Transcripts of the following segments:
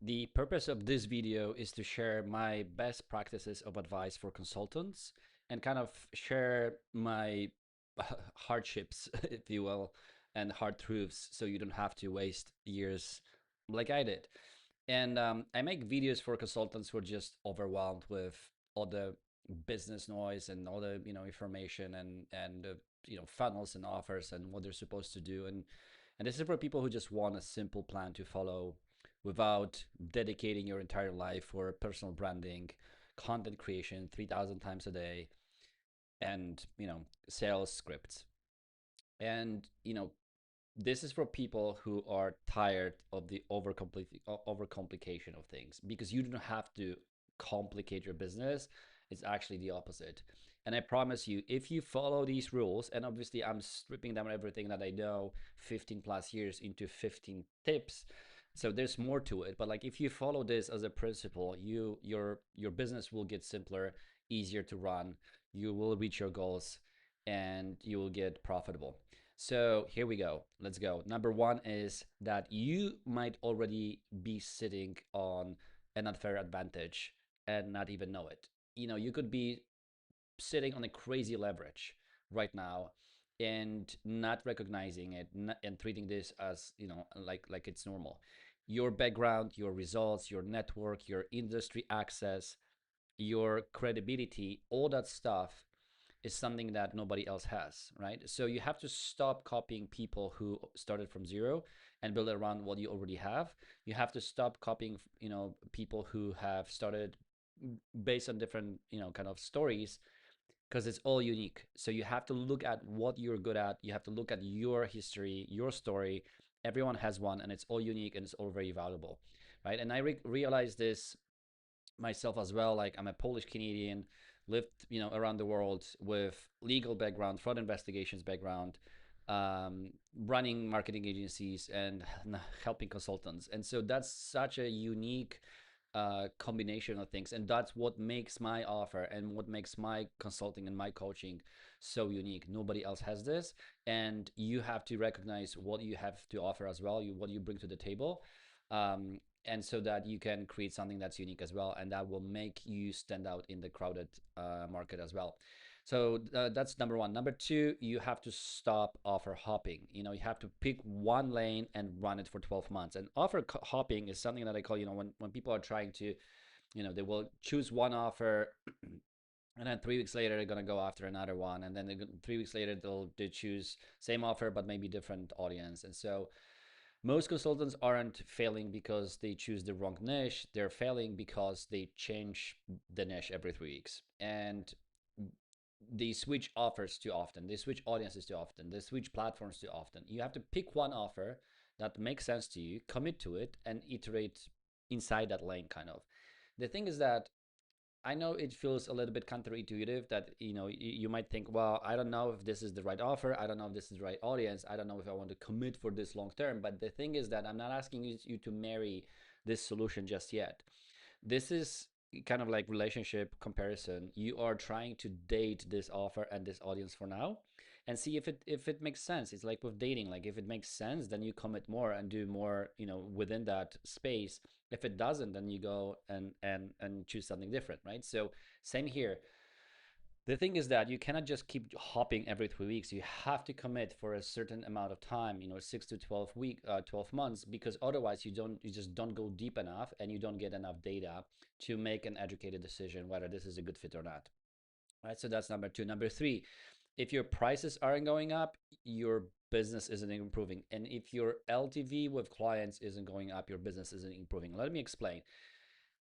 The purpose of this video is to share my best practices of advice for consultants and kind of share my hardships, if you will, and hard truths so you don't have to waste years like I did. And I make videos for consultants who are just overwhelmed with all the business noise and all the information and funnels and offers and what they're supposed to do. And this is for people who just want a simple plan to follow without dedicating your entire life for personal branding, content creation 3,000 times a day, and sales scripts. And this is for people who are tired of the overcomplication of things, because you don't have to complicate your business. It's actually the opposite. And I promise you, if you follow these rules, and obviously I'm stripping down everything that I know 15 plus years into 15 tips, so there's more to it. But like, if you follow this as a principle, your business will get simpler, easier to run, you will reach your goals, and you will get profitable. So here we go. Let's go. Number one is that you might already be sitting on an unfair advantage and not even know it. You could be sitting on a crazy leverage right now and not recognizing it, and treating this as like it's normal. Your background, your results, your network, your industry access, your credibility, all that stuff is something that nobody else has, right? So you have to stop copying people who started from zero and build around what you already have. You have to stop copying, people who have started based on different, kind of stories, because it's all unique. So you have to look at what you're good at. You have to look at your history, your story. Everyone has one, and it's all unique, and it's all very valuable, right? And I realized this myself as well. Like, I'm a Polish Canadian, lived around the world with legal background, fraud investigations background, running marketing agencies and helping consultants. And so that's such a unique combination of things, and that's what makes my offer and what makes my consulting and my coaching so unique. Nobody else has this, and you have to recognize what you have to offer as well, what you bring to the table, and so that you can create something that's unique as well, and that will make you stand out in the crowded market as well. So that's number one. Number two, you have to stop offer hopping. You have to pick one lane and run it for 12 months. And offer hopping is something that I call, when people are trying to, they will choose one offer, and then 3 weeks later they're going to go after another one, and then 3 weeks later they choose same offer but maybe different audience. And so most consultants aren't failing because they choose the wrong niche. They're failing because they change the niche every 3 weeks, and they switch offers too often. They switch audiences too often. They switch platforms too often. You have to pick one offer that makes sense to you, commit to it, and iterate inside that lane, kind of. The thing is that I know it feels a little bit counterintuitive, that you might think, well, I don't know if this is the right offer, I don't know if this is the right audience, I don't know if I want to commit for this long term. But the thing is that I'm not asking you to marry this solution just yet. This is kind of like relationship comparison. You are trying to date this offer and this audience for now, and see if it makes sense. It's like with dating. Like, if it makes sense, then you commit more and do more within that space. If it doesn't, then you go and choose something different, right? So same here. The thing is that you cannot just keep hopping every 3 weeks. You have to commit for a certain amount of time, 6 to 12 months, because otherwise you just don't go deep enough, and you don't get enough data to make an educated decision whether this is a good fit or not. Right. So that's number two. Number three, if your prices aren't going up, your business isn't improving. And if your LTV with clients isn't going up, your business isn't improving. Let me explain.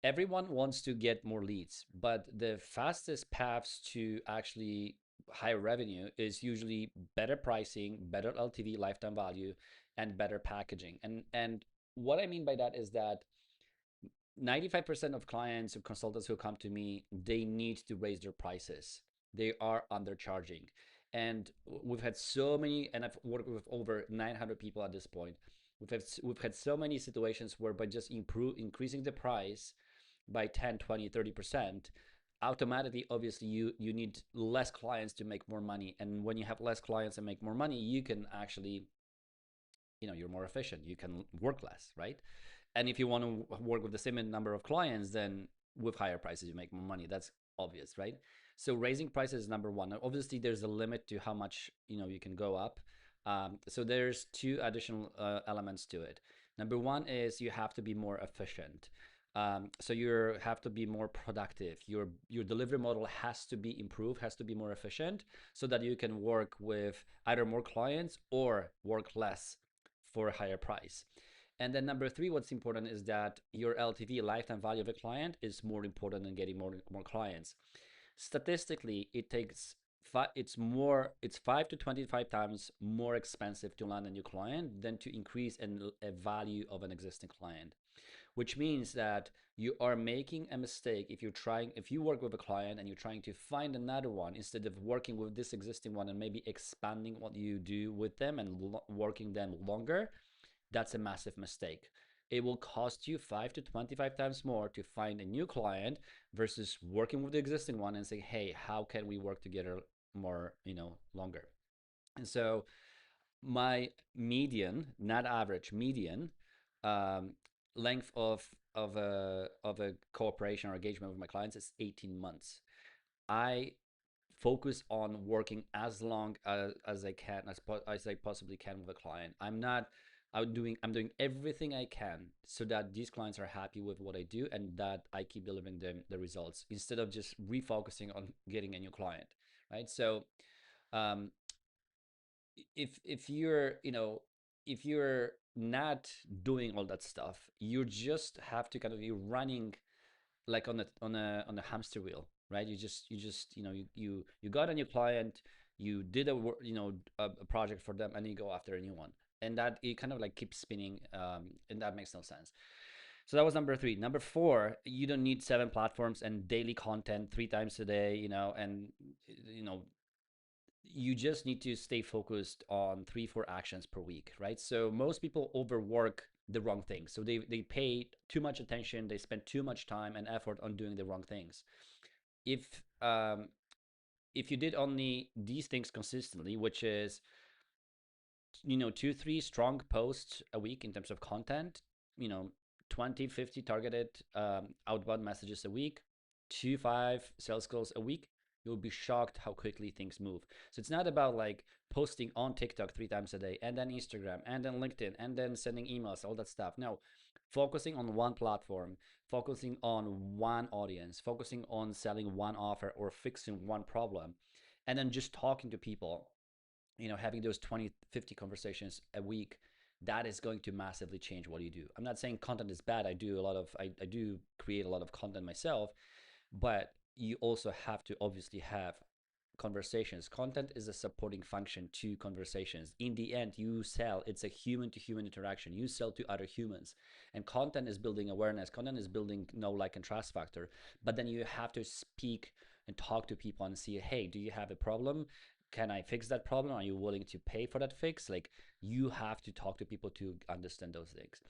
Everyone wants to get more leads, but the fastest paths to actually higher revenue is usually better pricing, better LTV, lifetime value, and better packaging. And what I mean by that is that 95% of clients or consultants who come to me, they need to raise their prices. They are undercharging. And we've had so many, and I've worked with over 900 people at this point. We've had so many situations where, by just increasing the price by 10, 20, 30%, automatically, obviously, you need less clients to make more money. And when you have less clients and make more money, you can actually, you're more efficient. You can work less, right? And if you want to work with the same number of clients, then with higher prices you make more money. That's obvious, right? So raising prices is number one. Obviously there's a limit to how much you can go up. So there's two additional elements to it. Number one is you have to be more efficient. So you have to be more productive. Your delivery model has to be improved, has to be more efficient, so that you can work with either more clients or work less for a higher price. And then number three, what's important is that your LTV, lifetime value of a client, is more important than getting more clients. Statistically, it's 5 to 25 times more expensive to land a new client than to increase a value of an existing client, which means that you are making a mistake if you work with a client and you're trying to find another one instead of working with this existing one and maybe expanding what you do with them and working them longer. That's a massive mistake. It will cost you 5 to 25 times more to find a new client versus working with the existing one and say, hey, how can we work together more, longer? And so my median, not average, median um, length of a cooperation or engagement with my clients is 18 months. I focus on working as long as I can, as I possibly can with a client. I'm doing everything I can so that these clients are happy with what I do and that I keep delivering them the results instead of just refocusing on getting a new client, right? So um, if you're not doing all that stuff, you just have to kind of you're running like on a hamster wheel, right? You got a new client, you did a project for them, and you go after a new one, and that it kind of like keeps spinning, and that makes no sense. So that was number three. Number four, you don't need 7 platforms and daily content 3 times a day, and you know you just need to stay focused on 3 4 actions per week, right? So most people overwork the wrong things, so they pay too much attention, they spend too much time and effort on doing the wrong things. If um if you did only these things consistently, which is 2 3 strong posts a week in terms of content, you know 20 50 targeted outbound messages a week, 2 5 sales calls a week, you'll be shocked how quickly things move. So it's not about like posting on TikTok 3 times a day and then Instagram and then LinkedIn and then sending emails, all that stuff. No, focusing on one platform, focusing on one audience, focusing on selling one offer or fixing one problem, and then just talking to people, having those 20 50 conversations a week, that is going to massively change what you do. I'm not saying content is bad. I do create a lot of content myself, but you also have to obviously have conversations. Content is a supporting function to conversations. In the end, you sell, it's a human to human interaction. You sell to other humans. And content is building awareness. Content is building know, like, and trust factor. But then you have to speak and talk to people and see, hey, do you have a problem? Can I fix that problem? Are you willing to pay for that fix? Like, you have to talk to people to understand those things.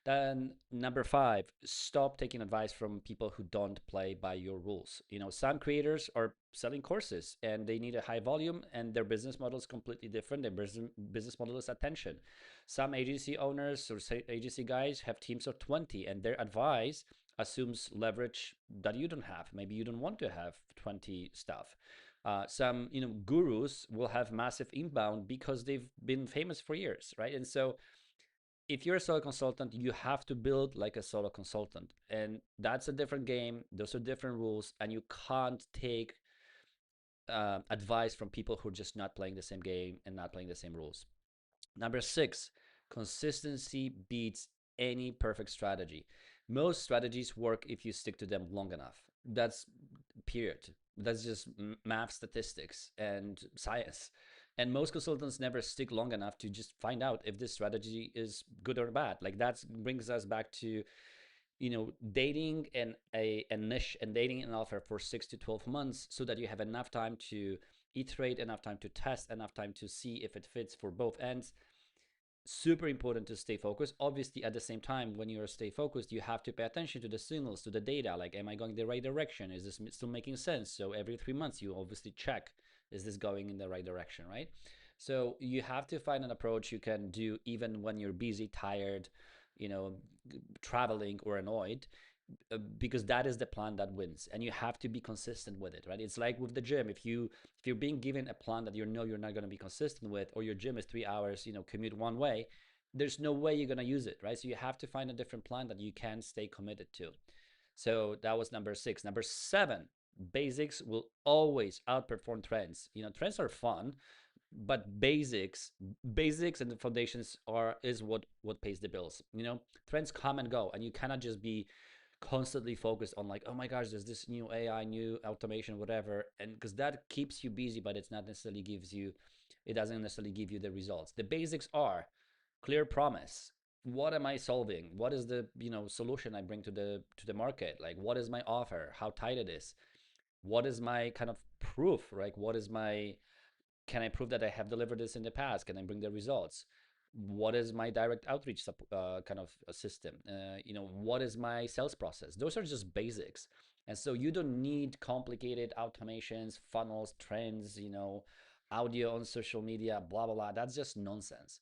Then number five, stop taking advice from people who don't play by your rules. Some creators are selling courses and they need a high volume and their business model is completely different. Their business model is attention. Some agency owners or agency guys have teams of 20 and their advice assumes leverage that you don't have. Maybe you don't want to have 20 stuff. Some gurus will have massive inbound because they've been famous for years, right? And so if you're a solo consultant, you have to build like a solo consultant. And that's a different game. Those are different rules. And you can't take advice from people who are just not playing the same game and not playing the same rules. Number six, consistency beats any perfect strategy. Most strategies work if you stick to them long enough. That's period. That's just math, statistics, and science. And most consultants never stick long enough to just find out if this strategy is good or bad. Like, that brings us back to dating a niche and dating an offer for 6 to 12 months so that you have enough time to iterate, enough time to test, enough time to see if it fits for both ends. Super important to stay focused. Obviously, at the same time, when you're stay focused, you have to pay attention to the signals, to the data. Like, am I going the right direction? Is this still making sense? So every 3 months, you obviously check, is this going in the right direction, right? So you have to find an approach you can do even when you're busy, tired, traveling or annoyed, because that is the plan that wins, and you have to be consistent with it, right? It's like with the gym. If you're being given a plan that you're not going to be consistent with, or your gym is 3 hours commute one way, there's no way you're going to use it, right? So you have to find a different plan that you can stay committed to. So that was number 6. Number 7, basics will always outperform trends. Trends are fun, but basics and the foundations is what pays the bills. Trends come and go, and you cannot just be constantly focused on like, oh my gosh, there's this new AI, new automation, whatever, and because that keeps you busy, but it doesn't necessarily give you the results. The basics are clear promise. What am I solving? What is the solution I bring to the market? Like, what is my offer? How tight it is? What is my kind of proof? Like, what is my can I prove that I have delivered this in the past? Can I bring the results? What is my direct outreach kind of system? What is my sales process? Those are just basics. And so you don't need complicated automations, funnels, trends, audio on social media, blah, blah, blah. That's just nonsense.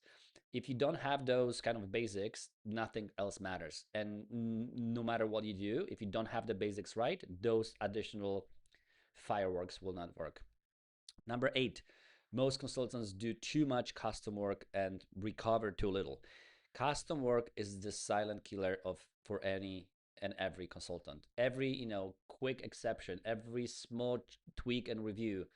If you don't have those kind of basics, nothing else matters. And no matter what you do, if you don't have the basics right, those additional fireworks will not work. Number 8, most consultants do too much custom work and recover too little. Custom work is the silent killer of for any and every consultant. Every quick exception, every small tweak and review,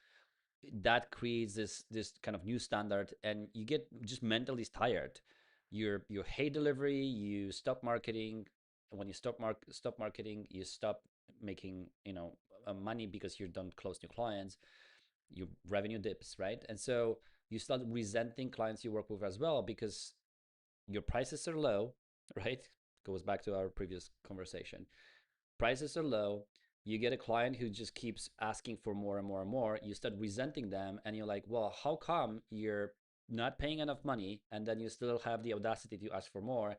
that creates this kind of new standard, and you get just mentally tired. You hate delivery, you stop marketing. When you stop marketing, you stop making money because you don't close new clients. Your revenue dips, right? And so you start resenting clients you work with as well, because your prices are low, right? Goes back to our previous conversation. Prices are low. You get a client who just keeps asking for more and more and more. You start resenting them, and you're like, well, how come you're not paying enough money, and then you still have the audacity to ask for more?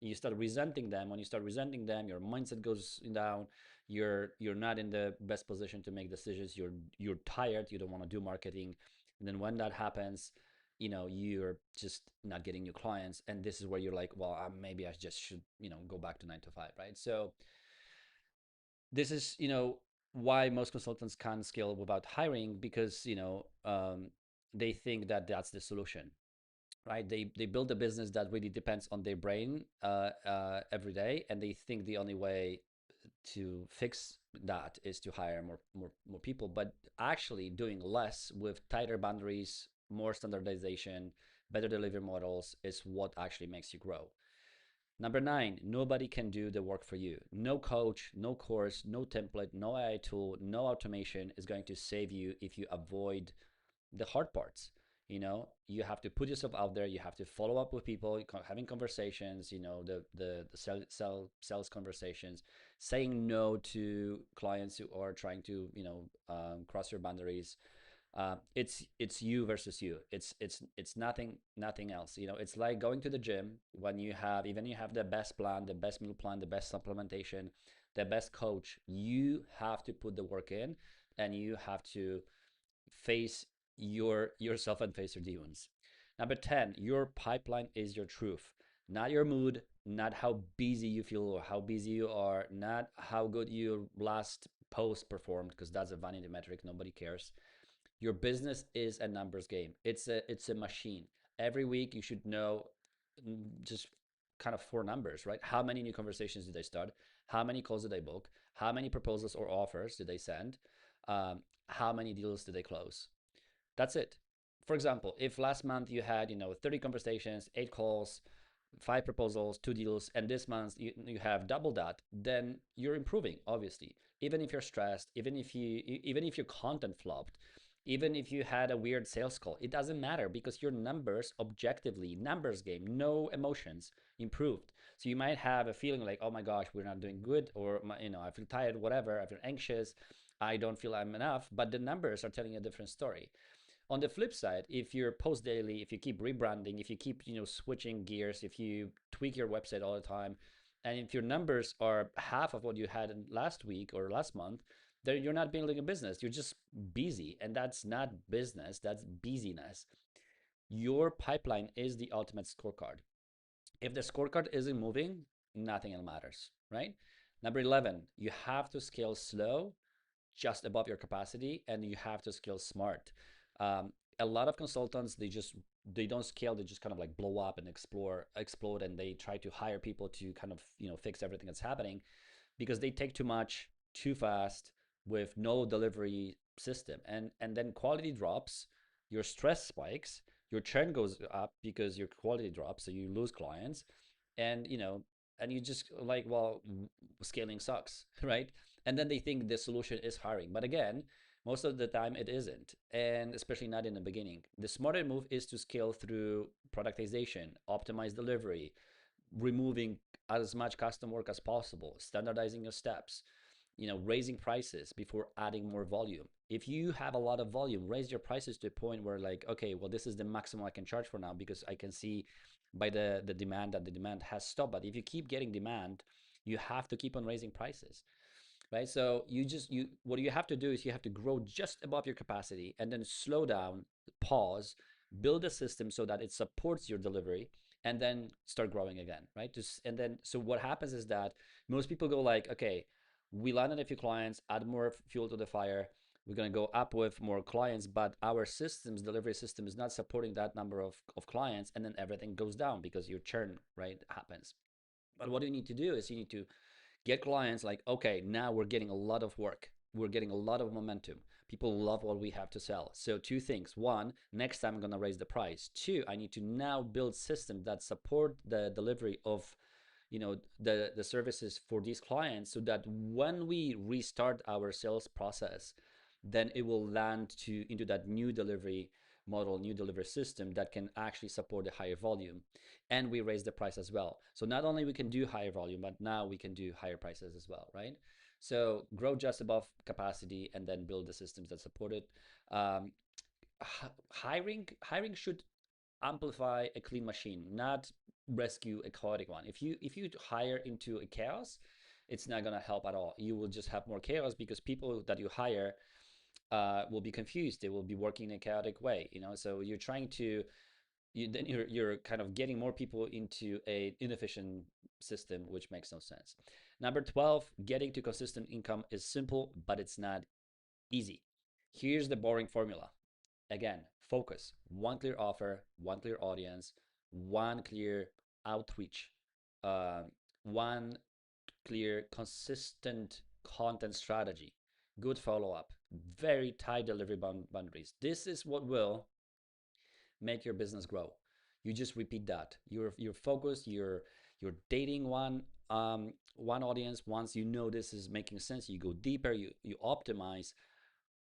You start resenting them. When you start resenting them, your mindset goes down. You're not in the best position to make decisions. You're tired. You don't want to do marketing. And then when that happens, you're just not getting new clients. And this is where you're like, well, maybe I just should go back to 9 to 5, right? So this is why most consultants can't scale without hiring, because they think that that's the solution, right? They build a business that really depends on their brain every day, and they think the only way to fix that is to hire more people. But actually doing less with tighter boundaries, more standardization, better delivery models is what actually makes you grow. Number 9, nobody can do the work for you. No coach, no course, no template, no AI tool, no automation is going to save you if you avoid the hard parts. You have to put yourself out there. You have to follow up with people, having conversations, the sales conversations, saying no to clients who are trying to, cross your boundaries. It's you versus you. It's nothing else. It's like going to the gym. When you have even you have the best plan, the best meal plan, the best supplementation, the best coach, you have to put the work in, and you have to face yourself and face your demons. Number 10, your pipeline is your truth, not your mood, not how busy you feel or how busy you are, not how good your last post performed, because that's a vanity metric. Nobody cares. Your business is a numbers game. It's a machine. Every week you should know just kind of 4 numbers, right? How many new conversations did they start? How many calls did they book? How many proposals or offers did they send? How many deals did they close? That's it. For example, if last month you had 30 conversations, 8 calls, 5 proposals, 2 deals, and this month you have double that, then you're improving, obviously. Even if you're stressed, even if your content flopped, even if you had a weird sales call, it doesn't matter, because your numbers, objectively, numbers game, no emotions, improved. So you might have a feeling like, oh my gosh, we're not doing good, or I feel tired, whatever, I feel anxious, I don't feel I'm enough, but the numbers are telling a different story. On the flip side, if you're post daily, if you keep rebranding, if you keep switching gears, if you tweak your website all the time, and if your numbers are half of what you had last week or last month, then you're not building a business. You're just busy, and that's not business. That's busyness. Your pipeline is the ultimate scorecard. If the scorecard isn't moving, nothing else matters, right? Number 11, you have to scale slow, just above your capacity, and you have to scale smart. Um, a lot of consultants, they don't scale, they just kind of like blow up and explode, and they try to hire people to kind of fix everything that's happening because they take too much too fast with no delivery system, and then quality drops, your stress spikes, your churn goes up because your quality drops, so you lose clients, and and you just like, well, scaling sucks, right? And then they think the solution is hiring, but again, most of the time it isn't, and especially not in the beginning. The smarter move is to scale through productization, optimize delivery, removing as much custom work as possible, standardizing your steps, raising prices before adding more volume. If you have a lot of volume, raise your prices to a point where, like, okay, well, this is the maximum I can charge for now because I can see by the demand that the demand has stopped. But if you keep getting demand, you have to keep on raising prices, right? So you what you have to do is you have to grow just above your capacity and then slow down, pause, build a system so that it supports your delivery, and then start growing again, right? Just and then so what happens is that most people go like, okay, we landed a few clients, add more fuel to the fire. We're going to go up with more clients, but our systems, delivery system, is not supporting that number of clients, and then everything goes down because your churn, right, happens. But what you need to do is you need to get clients like, okay, now we're getting a lot of work. We're getting a lot of momentum. People love what we have to sell. So two things. One, next time I'm going to raise the price. Two, I need to now build systems that support the delivery of the services for these clients so that when we restart our sales process, then it will land to into that new delivery model, new delivery system that can actually support a higher volume. And we raise the price as well, so not only we can do higher volume, but now we can do higher prices as well, right? So grow just above capacity and then build the systems that support it. um, hiring should amplify a clean machine, not rescue a chaotic one. If you hire into a chaos, it's not going to help at all. You will just have more chaos because people that you hire will be confused. They will be working in a chaotic way, so you're trying to you're kind of getting more people into a inefficient system, which makes no sense. Number 12, getting to consistent income is simple, but it's not easy. Here's the boring formula. Again, focus. One clear offer, one clear audience, one clear outreach, uh, one clear, consistent content strategy, good follow up, very tight delivery boundaries. This is what will make your business grow. You just repeat that. You're focused. You're dating one audience. Once you know this is making sense, you go deeper. You optimize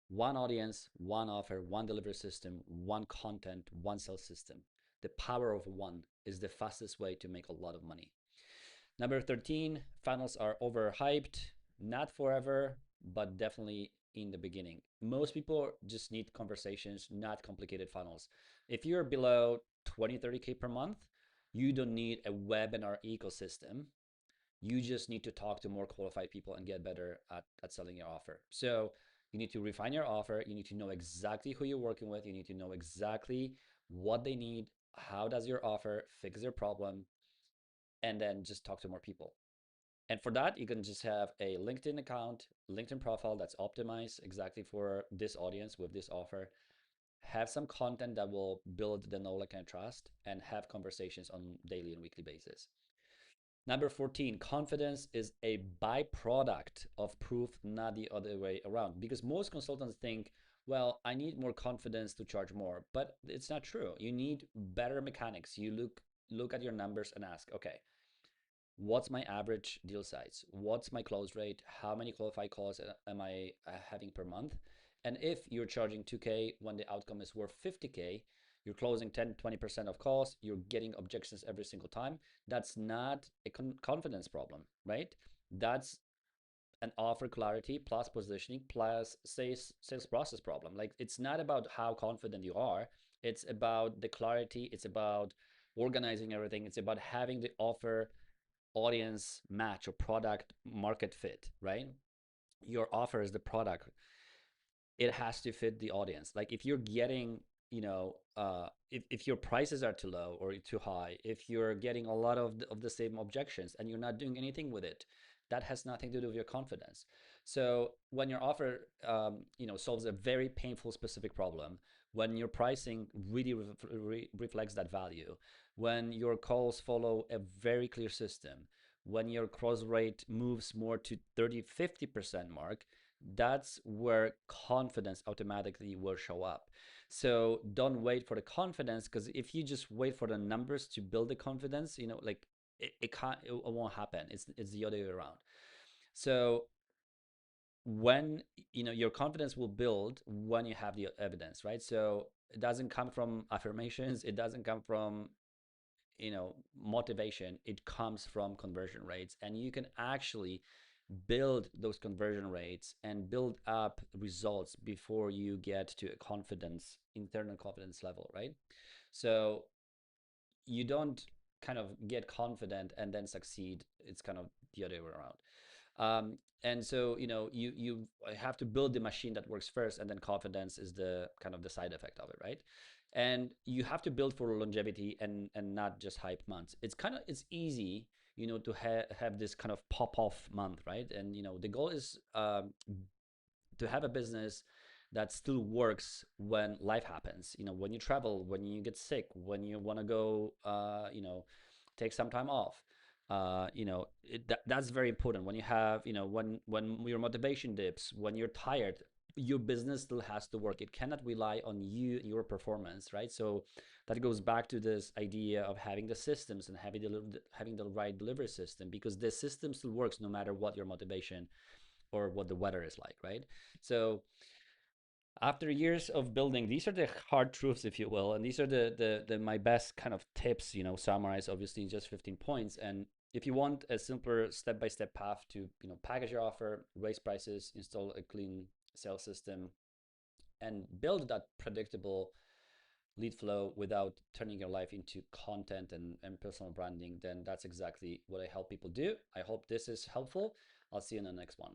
one audience, one offer, one delivery system, one content, one sales system. The power of one is the fastest way to make a lot of money. Number 13, funnels are overhyped, not forever, but definitely in the beginning. Most people just need conversations, not complicated funnels. If you're below 20, 30K per month, you don't need a webinar ecosystem. You just need to talk to more qualified people and get better at selling your offer. So you need to refine your offer. You need to know exactly who you're working with. You need to know exactly what they need. How does your offer fix their problem? And then just talk to more people. And for that, you can just have a LinkedIn account, LinkedIn profile that's optimized exactly for this audience with this offer. Have some content that will build the knowledge and trust, and have conversations on daily and weekly basis. Number 14, confidence is a byproduct of proof, not the other way around. Because most consultants think, well, I need more confidence to charge more, but it's not true. You need better mechanics. You look at your numbers and ask, okay, what's my average deal size? What's my close rate? How many qualified calls am I having per month? And if you're charging 2K when the outcome is worth 50K, you're closing 10, 20% of calls, you're getting objections every single time. That's not a confidence problem, right? That's an offer clarity plus positioning plus sales process problem. Like, it's not about how confident you are. It's about the clarity. It's about organizing everything. It's about having the offer audience match or product market fit, right? Your offer is the product. It has to fit the audience. Like, if you're getting if your prices are too low or too high, if you're getting a lot of the same objections and you're not doing anything with it, that has nothing to do with your confidence. So when your offer solves a very painful specific problem, when your pricing really reflects that value, when your calls follow a very clear system, when your cross rate moves more to 30-50% mark, that's where confidence automatically will show up. So don't wait for the confidence, because if you just wait for the numbers to build the confidence, like it can't, it won't happen. It's the other way around. So when your confidence will build when you have the evidence, right? So it doesn't come from affirmations, it doesn't come from motivation, it comes from conversion rates. And you can actually build those conversion rates and build up results before you get to a confidence, internal confidence level, right? So you don't kind of get confident and then succeed. It's kind of the other way around. And so you have to build the machine that works first, and then confidence is the kind of the side effect of it, right? And you have to build for longevity and not just hype months. It's easy to have this kind of pop off month, right? And the goal is to have a business that still works when life happens, when you travel, when you get sick, when you want to go take some time off. That's very important. When you have, when your motivation dips, when you're tired, your business still has to work. It cannot rely on your performance, right? So that goes back to this idea of having the systems and having the right delivery system, because the system still works no matter what your motivation or what the weather is like, right? So after years of building, these are the hard truths, if you will, and these are the my best kind of tips, summarized obviously in just 15 points. And if you want a simpler step-by-step path to package your offer, raise prices, install a clean sales system, and build that predictable lead flow without turning your life into content and personal branding, then that's exactly what I help people do. I hope this is helpful. I'll see you in the next one.